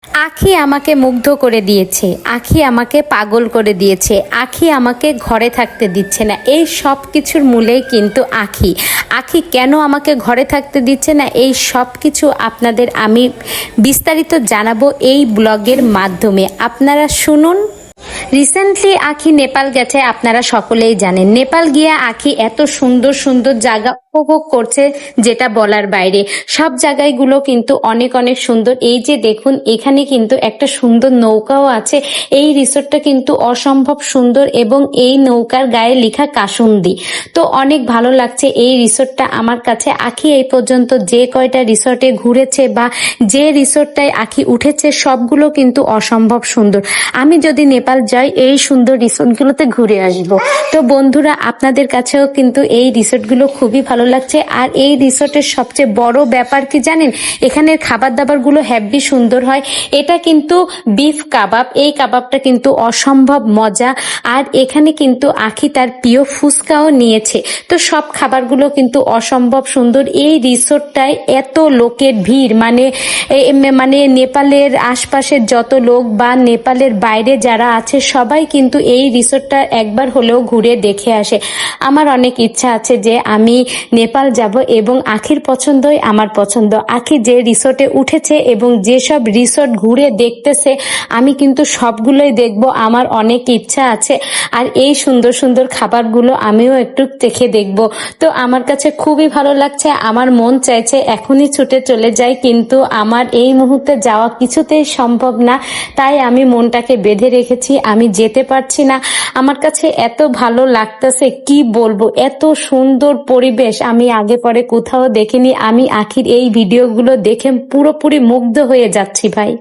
আঁখি আমাকে মুগ্ধ করে দিয়েছে, আঁখি আমাকে পাগল করে দিয়েছে, আঁখি আমাকে ঘরে থাকতে দিচ্ছে না। এই সব কিছুর মূলেই কিন্তু আঁখি। আঁখি কেন আমাকে ঘরে থাকতে দিচ্ছে না, এই সব কিছু আপনাদের আমি বিস্তারিত জানাবো এই ব্লগের মাধ্যমে। আপনারা শুনুন। রিসেন্টলি আঁখি নেপাল গেছে, আপনারা সকলেই জানেন। নেপাল গিয়ে আঁখি এত সুন্দর সুন্দর জায়গা উপভোগ করছে যেটা বলার বাইরে। সব জায়গাগুলো কিন্তু অনেক অনেক সুন্দর। এই যে দেখুন, এখানে কিন্তু একটা সুন্দর নৌকাও আছে। এই রিসোর্টটা কিন্তু অসম্ভব সুন্দর এবং এই নৌকার গায়ে লেখা কাসুন্দি। তো অনেক ভালো লাগছে এই রিসোর্টটা আমার কাছে। আঁখি এই পর্যন্ত যে কয়টা রিসোর্টে ঘুরেছে বা যে রিসোর্টটায় আঁখি উঠেছে সবগুলো কিন্তু অসম্ভব সুন্দর। আমি যদি নেপাল যাই এই সুন্দর রিসোর্টগুলোতে ঘুরে আসব। তো বন্ধুরা, আপনাদের কাছেও কিন্তু এই রিসোর্টগুলো খুবই ভালো লাগছে। আর এই রিসোর্টের সবচেয়ে বড় ব্যাপার কি জানেন, এখানের খাবার দাবারগুলো হেভি সুন্দর হয়। এটা কিন্তু বিফ কাবাব, এই কাবাবটা কিন্তু অসম্ভব মজা। আর এখানে কিন্তু আঁখি তার প্রিয় ফুচকাও নিয়েছে। তো সব খাবারগুলো কিন্তু অসম্ভব সুন্দর। এই রিসোর্টটায় এত লোকের ভিড়, মানে নেপালের আশপাশের যত লোক বা নেপালের বাইরে যারা আছে সবাই কিন্তু এই রিসোর্টটা একবার হলেও ঘুরে দেখে আসে। আমার অনেক ইচ্ছা আছে যে আমি নেপাল যাব এবং আঁখির পছন্দই আমার পছন্দ। আঁখি যে রিসোর্টে উঠেছে এবং যেসব রিসোর্ট ঘুরে দেখতেছে আমি কিন্তু সবগুলোই দেখব। আমার অনেক ইচ্ছা আছে। আর এই সুন্দর সুন্দর খাবারগুলো আমিও একটু দেখে দেখব। তো আমার কাছে খুবই ভালো লাগছে। আমার মন চাইছে এখনই ছুটে চলে যাই, কিন্তু আমার এই মুহূর্তে যাওয়া কিছুতেই সম্ভব না। তাই আমি মনটাকে বেঁধে রেখেছি, আমি যেতে পারছি না। আমার কাছে এত ভালো লাগতেছে কি বলবো, এত সুন্দর পরিবেশ আমি আগে পরে কোথাও দেখিনি। আমি আঁখির এই ভিডিওগুলো দেখে পুরোপুরি মুগ্ধ হয়ে যাচ্ছি ভাই।